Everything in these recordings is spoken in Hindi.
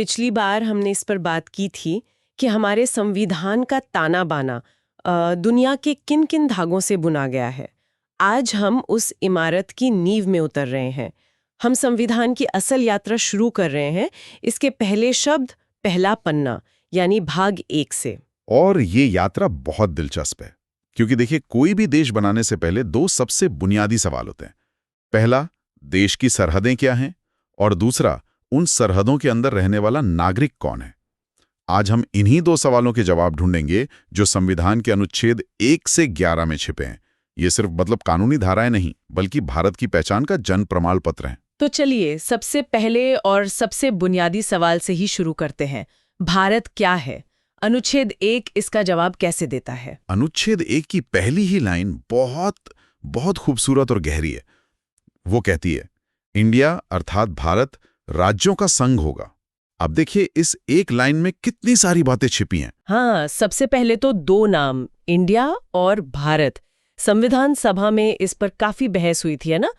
पिछली बार हमने इस पर बात की थी कि हमारे संविधान का ताना बाना दुनिया के किन किन धागों से बुना गया है। आज हम उस इमारत की नींव में उतर रहे हैं। हम संविधान की असल यात्रा शुरू कर रहे हैं इसके पहले शब्द, पहला पन्ना, यानी भाग 1 से। और ये यात्रा बहुत दिलचस्प है, क्योंकि देखिए, कोई भी देश बनाने से पहले दो सबसे बुनियादी सवाल होते हैं। पहला, देश की सरहदें क्या हैं, और दूसरा, उन सरहदों के अंदर रहने वाला नागरिक कौन है। आज हम इन्हीं दो सवालों के जवाब ढूंढेंगे जो संविधान के अनुच्छेद 1 से 11 में छिपे हैं। ये सिर्फ कानूनी धाराएं नहीं, बल्कि भारत की पहचान का जन प्रमाण पत्र हैं। तो चलिए सबसे पहले और सबसे बुनियादी सवाल से ही शुरू करते हैं। भारत क्या है? अनुच्छेद 1 इसका जवाब कैसे देता है? अनुच्छेद 1 की पहली ही लाइन बहुत बहुत खूबसूरत और गहरी है। वो कहती है, इंडिया अर्थात भारत राज्यों का संघ होगा। अब देखिए, इस एक लाइन में कितनी सारी बातें छिपी हैं। हाँ, सबसे पहले तो दो नाम, इंडिया और भारत। संविधान सभा में इस पर काफी बहस हुई थी, है ना?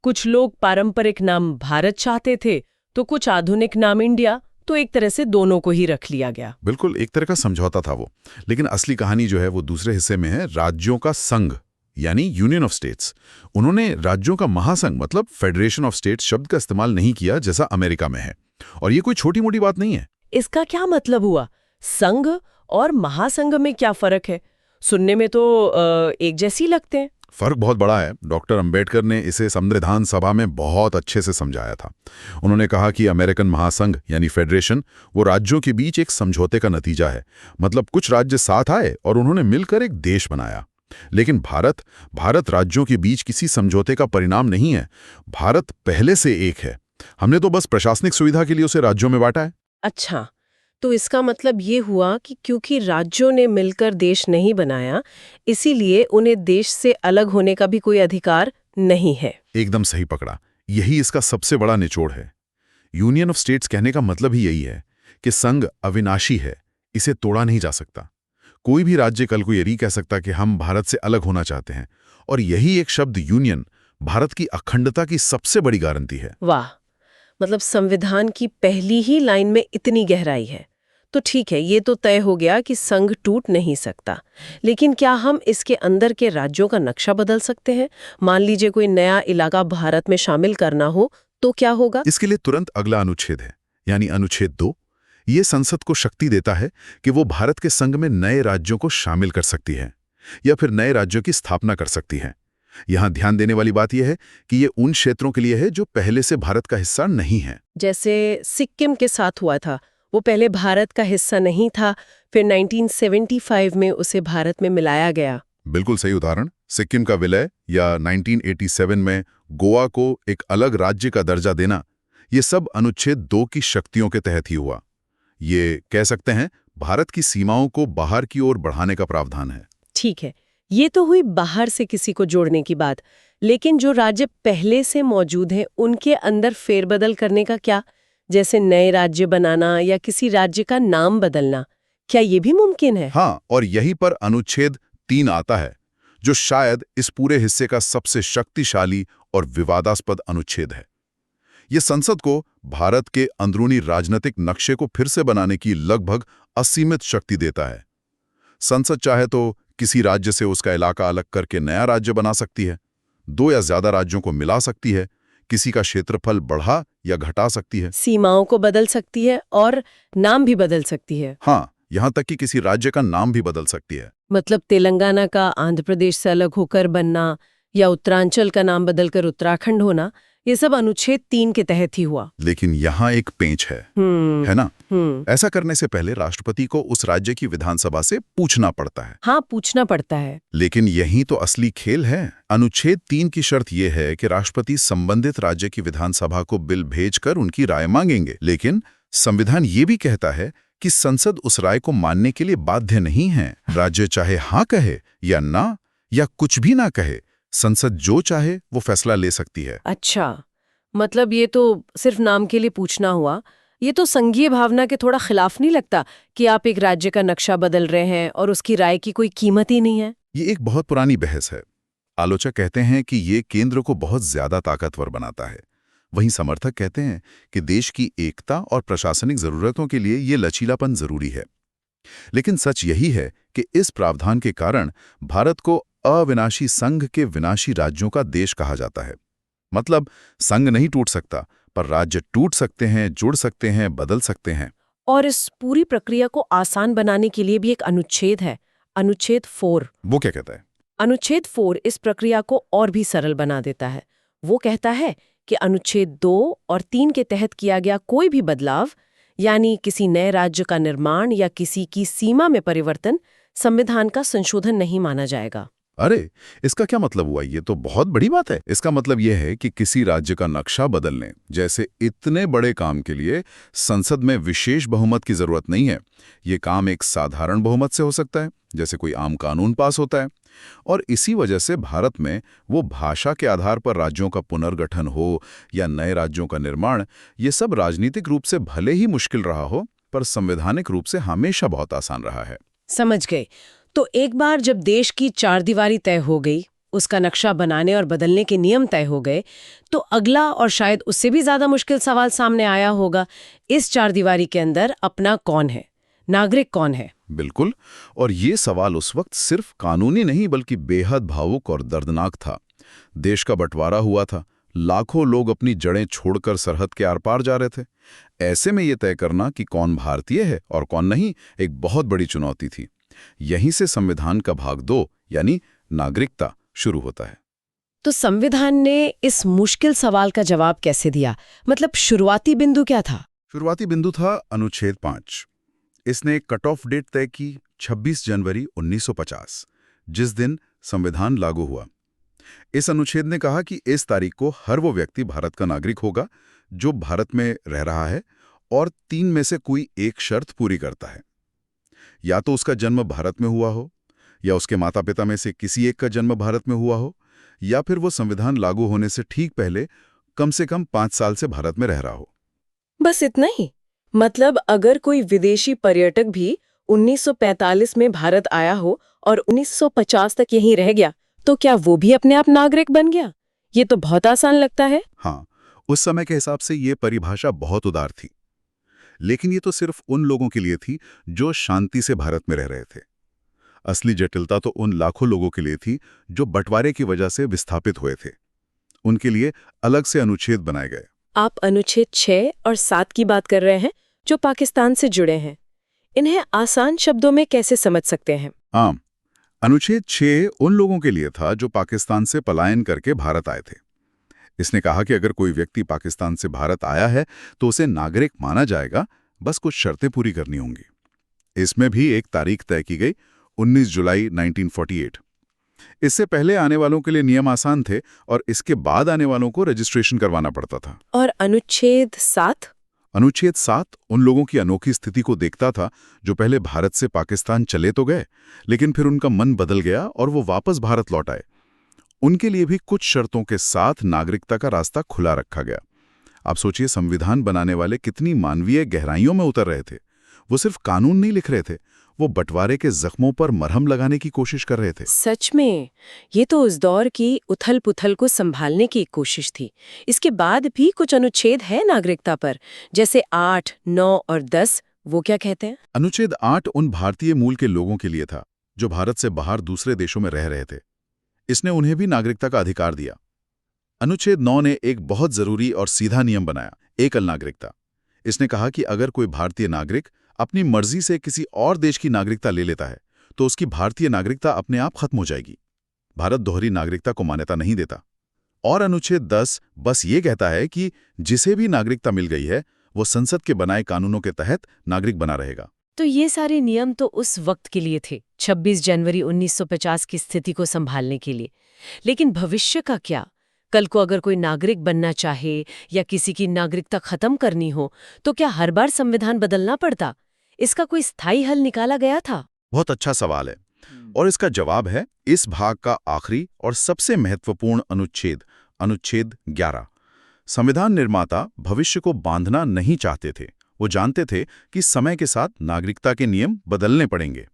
कुछ लोग पारंपरिक नाम भारत चाहते थे, तो कुछ आधुनिक नाम इंडिया। तो एक तरह से दोनों को ही रख लिया गया। बिल्कुल, एक तरह का समझौता था वो। लेकिन असली कहानी जो है वो दूसरे हिस्से में है, राज्यों का संघ यानी यूनियन ऑफ स्टेट्स। उन्होंने राज्यों का महासंघ मतलब फेडरेशन ऑफ स्टेट्स शब्द का इस्तेमाल नहीं किया जैसा अमेरिका में है। और ये कोई छोटी मोटी बात नहीं है। इसका क्या मतलब हुआ? संघ और महासंघ में क्या फर्क है? सुनने में तो एक जैसी लगते हैं। फर्क बहुत बड़ा है। डॉक्टर अंबेडकर ने इसे संविधान सभा में बहुत अच्छे से समझाया था। उन्होंने कहा कि अमेरिकन महासंघ यानी फेडरेशन वो राज्यों के बीच एक समझौते का नतीजा है। मतलब कुछ राज्य साथ आए और उन्होंने मिलकर एक देश बनाया। लेकिन भारत राज्यों के बीच किसी समझौते का परिणाम नहीं है। भारत पहले से एक है। हमने तो बस प्रशासनिक सुविधा के लिए उसे राज्यों में बांटा है। अच्छा, तो इसका मतलब ये हुआ कि क्योंकि राज्यों ने मिलकर देश नहीं बनाया, इसीलिए उन्हें देश से अलग होने का भी कोई अधिकार नहीं है। एकदम सही पकड़ा। यही इसका सबसे बड़ा निचोड़ है। यूनियन ऑफ स्टेट्स कहने का मतलब ही यही है कि संघ अविनाशी है, इसे तोड़ा नहीं जा सकता। कोई भी राज्य कल को ये नहीं कह सकता कि हम भारत से अलग होना चाहते हैं। और यही एक शब्द यूनियन भारत की अखंडता की सबसे बड़ी गारंटी है। वाह, मतलब संविधान की पहली ही लाइन में इतनी गहराई है। तो ठीक है, ये तो तय हो गया कि संघ टूट नहीं सकता। लेकिन क्या हम इसके अंदर के राज्यों का नक्शा बदल सकते हैं? मान लीजिए कोई नया इलाका भारत में शामिल करना हो, तो क्या होगा? इसके लिए तुरंत अगला अनुच्छेद है, यानी अनुच्छेद 2। ये संसद को शक्ति देता है कि वो भारत के संघ में नए राज्यों को शामिल कर सकती है या फिर नए राज्यों की स्थापना कर सकती है। यहां ध्यान देने वाली बात यह है कि ये उन क्षेत्रों के लिए है जो पहले से भारत का हिस्सा नहीं है। जैसे सिक्किम के साथ हुआ था, वो पहले भारत का हिस्सा नहीं था, फिर 1975 में उसे भारत में मिलाया गया। बिल्कुल सही उदाहरण। सिक्किम का विलय या 1987 में गोवा को एक अलग राज्य का दर्जा देना, ये सब अनुच्छेद 2 की शक्तियों के तहत ही हुआ। ये कह सकते हैं भारत की सीमाओं को बाहर की ओर बढ़ाने का प्रावधान है। ठीक है, ये तो हुई बाहर से किसी को जोड़ने की बात। लेकिन जो राज्य पहले से मौजूद हैं, उनके अंदर फेरबदल करने का क्या? जैसे नए राज्य बनाना या किसी राज्य का नाम बदलना, क्या ये भी मुमकिन है? हाँ, और यहीं पर अनुच्छेद 3 आता है, जो शायद इस पूरे हिस्से का सबसे शक्तिशाली और विवादास्पद अनुच्छेद है। ये संसद को भारत के अंदरूनी राजनीतिक नक्शे को फिर से बनाने की लगभग असीमित शक्ति देता है। संसद चाहे तो किसी राज्य से उसका इलाका अलग करके नया राज्य बना सकती है, 2 या ज्यादा राज्यों को मिला सकती है, किसी का क्षेत्रफल बढ़ा या घटा सकती है, सीमाओं को बदल सकती है और नाम भी बदल सकती है। हाँ, यहां तक कि किसी राज्य का नाम भी बदल सकती है। मतलब तेलंगाना का आंध्र प्रदेश से अलग होकर बनना या उत्तरांचल का नाम बदलकर उत्तराखंड होना, ये सब अनुच्छेद 3 के तहत ही हुआ। लेकिन यहाँ एक पेंच है ना? ऐसा करने से पहले राष्ट्रपति को उस राज्य की विधानसभा से पूछना पड़ता है। हाँ, पूछना पड़ता है। लेकिन यही तो असली खेल है। अनुच्छेद 3 की शर्त यह है कि राष्ट्रपति संबंधित राज्य की विधानसभा को बिल भेजकर उनकी राय मांगेंगे। लेकिन संविधान ये भी कहता है कि संसद उस राय को मानने के लिए बाध्य नहीं है। राज्य चाहे हाँ कहे या ना, या कुछ भी ना कहे, संसद जो चाहे वो फैसला ले सकती है। अच्छा, मतलब ये तो सिर्फ नाम के लिए पूछना हुआ। ये तो संघीय भावना के थोड़ा खिलाफ नहीं लगता कि आप एक राज्य का नक्शा बदल रहे हैं और उसकी राय की कोई कीमत ही नहीं है? ये एक बहुत पुरानी बहस है। आलोचक कहते हैं कि ये केंद्र को बहुत ज्यादा ताकतवर बनाता है। वहीं समर्थक कहते हैं कि देश की एकता और प्रशासनिक जरूरतों के लिए ये लचीलापन जरूरी है। लेकिन सच यही है कि इस प्रावधान के कारण भारत को अविनाशी संघ के विनाशी राज्यों का देश कहा जाता है। मतलब संघ नहीं टूट सकता, पर राज्य टूट सकते हैं, जुड़ सकते हैं, बदल सकते हैं। और इस पूरी प्रक्रिया को आसान बनाने के लिए भी एक अनुच्छेद है, अनुच्छेद 4। वो क्या कहता है? अनुच्छेद 4 इस प्रक्रिया को और भी सरल बना देता है। वो कहता है कि अनुच्छेद 2 और 3 के तहत किया गया कोई भी बदलाव, यानी किसी नए राज्य का निर्माण या किसी की सीमा में परिवर्तन, संविधान का संशोधन नहीं माना जाएगा। अरे, इसका क्या मतलब हुआ? ये तो बहुत बड़ी बात है। इसका मतलब यह है कि किसी राज्य का नक्शा बदलने जैसे इतने बड़े काम के लिए संसद में विशेष बहुमत की जरूरत नहीं है। ये काम एक साधारण बहुमत से हो सकता है, जैसे कोई आम कानून पास होता है। और इसी वजह से भारत में वो भाषा के आधार पर राज्यों का पुनर्गठन हो या नए राज्यों का निर्माण, ये सब राजनीतिक रूप से भले ही मुश्किल रहा हो, पर संवैधानिक रूप से हमेशा बहुत आसान रहा है। समझ गए। तो एक बार जब देश की चारदीवारी तय हो गई, उसका नक्शा बनाने और बदलने के नियम तय हो गए, तो अगला और शायद उससे भी ज्यादा मुश्किल सवाल सामने आया होगा, इस चारदीवारी के अंदर अपना कौन है, नागरिक कौन है? बिल्कुल। और ये सवाल उस वक्त सिर्फ कानूनी नहीं बल्कि बेहद भावुक और दर्दनाक था। देश का बंटवारा हुआ था, लाखों लोग अपनी जड़ें छोड़कर सरहद के आर पार जा रहे थे। ऐसे में ये तय करना कि कौन भारतीय है और कौन नहीं, एक बहुत बड़ी चुनौती थी। यहीं से संविधान का भाग 2 यानी नागरिकता शुरू होता है। तो संविधान ने इस मुश्किल सवाल का जवाब कैसे दिया? मतलब शुरुआती बिंदु क्या था? शुरुआती बिंदु था अनुच्छेद 5। इसने कट ऑफ डेट तय की 26 जनवरी 1950, जिस दिन संविधान लागू हुआ। इस अनुच्छेद ने कहा कि इस तारीख को हर वो व्यक्ति भारत का नागरिक होगा जो भारत में रह रहा है और 3 में से कोई एक शर्त पूरी करता है। या तो उसका जन्म भारत में हुआ हो, या उसके माता पिता में से किसी एक का जन्म भारत में हुआ हो, या फिर वो संविधान लागू होने से ठीक पहले कम से कम 5 साल से भारत में रह रहा हो। बस इतना ही? मतलब अगर कोई विदेशी पर्यटक भी 1945 में भारत आया हो और 1950 तक यहीं रह गया, तो क्या वो भी अपने आप नागरिक बन गया? ये तो बहुत आसान लगता है। हाँ, उस समय के हिसाब से ये परिभाषा बहुत उदार थी। लेकिन ये तो सिर्फ उन लोगों के लिए थी जो शांति से भारत में रह रहे थे। असली जटिलता तो उन लाखों लोगों के लिए थी जो बंटवारे की वजह से विस्थापित हुए थे। उनके लिए अलग से अनुच्छेद बनाए गए। आप अनुच्छेद 6 और 7 की बात कर रहे हैं, जो पाकिस्तान से जुड़े हैं। इन्हें आसान शब्दों में कैसे समझ सकते हैं? हाँ, अनुच्छेद 6 उन लोगों के लिए था जो पाकिस्तान से पलायन करके भारत आए थे। इसने कहा कि अगर कोई व्यक्ति पाकिस्तान से भारत आया है तो उसे नागरिक माना जाएगा, बस कुछ शर्तें पूरी करनी होंगी। इसमें भी एक तारीख तय की गई, 19 जुलाई 1948। इससे पहले आने वालों के लिए नियम आसान थे और इसके बाद आने वालों को रजिस्ट्रेशन करवाना पड़ता था। और अनुच्छेद 7? अनुच्छेद 7 उन लोगों की अनोखी स्थिति को देखता था जो पहले भारत से पाकिस्तान चले तो गए, लेकिन फिर उनका मन बदल गया और वो वापस भारत लौट आए। उनके लिए भी कुछ शर्तों के साथ नागरिकता का रास्ता खुला रखा गया। आप सोचिए, संविधान बनाने वाले कितनी मानवीय गहराइयों में उतर रहे थे। वो सिर्फ कानून नहीं लिख रहे थे, वो बंटवारे के जख्मों पर मरहम लगाने की कोशिश कर रहे थे। सच में, ये तो उस दौर की उथल-पुथल को संभालने की एक कोशिश थी। इसके बाद भी कुछ अनुच्छेद है नागरिकता पर, जैसे 8, 9 और 10। वो क्या कहते हैं? अनुच्छेद 8 उन भारतीय मूल के लोगों के लिए था जो भारत से बाहर दूसरे देशों में रह रहे थे। इसने उन्हें भी नागरिकता का अधिकार दिया। अनुच्छेद 9 ने एक बहुत जरूरी और सीधा नियम बनाया, एकल नागरिकता। इसने कहा कि अगर कोई भारतीय नागरिक अपनी मर्जी से किसी और देश की नागरिकता ले लेता है तो उसकी भारतीय नागरिकता अपने आप खत्म हो जाएगी। भारत दोहरी नागरिकता को मान्यता नहीं देता। और अनुच्छेद 10 बस ये कहता है कि जिसे भी नागरिकता मिल गई है वो संसद के बनाए कानूनों के तहत नागरिक बना रहेगा। तो ये सारे नियम तो उस वक्त के लिए थे, 26 जनवरी 1950 की स्थिति को संभालने के लिए। लेकिन भविष्य का क्या? कल को अगर कोई नागरिक बनना चाहे या किसी की नागरिकता खत्म करनी हो, तो क्या हर बार संविधान बदलना पड़ता? इसका कोई स्थायी हल निकाला गया था? बहुत अच्छा सवाल है और इसका जवाब है इस भाग का आखिरी और सबसे महत्वपूर्ण अनुच्छेद, अनुच्छेद 11। संविधान निर्माता भविष्य को बांधना नहीं चाहते थे। वो जानते थे कि समय के साथ नागरिकता के नियम बदलने पड़ेंगे।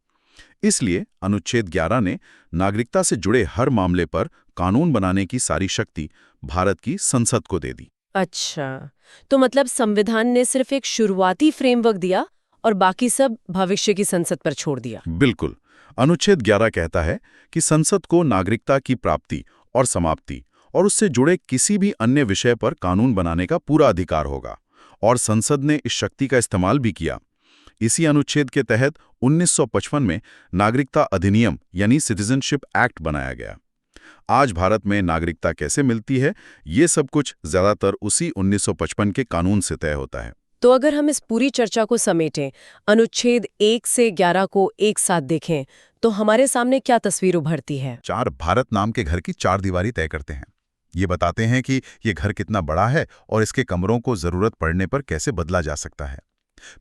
इसलिए अनुच्छेद 11 ने नागरिकता से जुड़े हर मामले पर कानून बनाने की सारी शक्ति भारत की संसद को दे दी। अच्छा, तो मतलब संविधान ने सिर्फ एक शुरुआती फ्रेमवर्क दिया और बाकी सब भविष्य की संसद पर छोड़ दिया। बिल्कुल। अनुच्छेद 11 कहता है कि संसद को नागरिकता की प्राप्ति और समाप्ति और उससे जुड़े किसी भी अन्य विषय पर कानून बनाने का पूरा अधिकार होगा, और संसद ने इस शक्ति का इस्तेमाल भी किया। इसी अनुच्छेद के तहत 1955 में नागरिकता अधिनियम यानी सिटीजनशिप एक्ट बनाया गया। आज भारत में नागरिकता कैसे मिलती है, ये सब कुछ ज्यादातर उसी 1955 के कानून से तय होता है। तो अगर हम इस पूरी चर्चा को समेटें, अनुच्छेद 1 से 11 को एक साथ देखें, तो हमारे सामने क्या तस्वीर उभरती है? चार भारत नाम के घर की चार दीवारी तय करते हैं। ये बताते हैं कि ये घर कितना बड़ा है और इसके कमरों को जरूरत पड़ने पर कैसे बदला जा सकता है।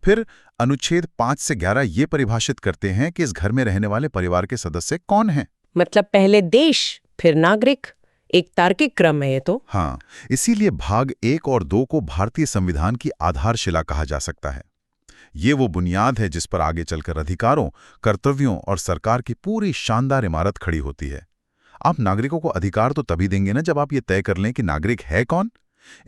फिर अनुच्छेद 5 से 11 ये परिभाषित करते हैं कि इस घर में रहने वाले परिवार के सदस्य कौन हैं। मतलब पहले देश, फिर नागरिक, एक तार्किक क्रम है ये तो। हाँ, इसीलिए भाग 1 और 2 को भारतीय संविधान की आधारशिला कहा जा सकता है। ये वो बुनियाद है जिस पर आगे चलकर अधिकारों, कर्तव्यों और सरकार की पूरी शानदार इमारत खड़ी होती है। आप नागरिकों को अधिकार तो तभी देंगे ना जब आप ये तय कर लें कि नागरिक है कौन।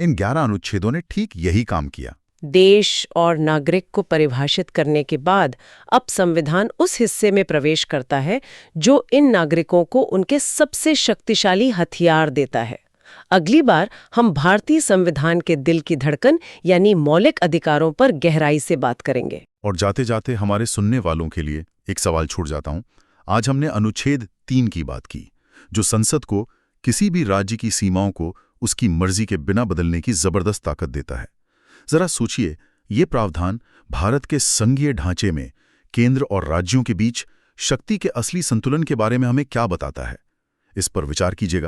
इन 11 अनुच्छेदों ने ठीक यही काम किया। देश और नागरिक को परिभाषित करने के बाद अब संविधान उस हिस्से में प्रवेश करता है जो इन नागरिकों को उनके सबसे शक्तिशाली हथियार देता है। अगली बार हम भारतीय संविधान के दिल की धड़कन यानी मौलिक अधिकारों पर गहराई से बात करेंगे। और जाते जाते हमारे सुनने वालों के लिए एक सवाल छूट जाता हूं। आज हमने अनुच्छेद 3 की बात की, जो संसद को किसी भी राज्य की सीमाओं को उसकी मर्जी के बिना बदलने की जबरदस्त ताकत देता है। जरा सोचिए, ये प्रावधान भारत के संघीय ढांचे में केंद्र और राज्यों के बीच शक्ति के असली संतुलन के बारे में हमें क्या बताता है। इस पर विचार कीजिएगा।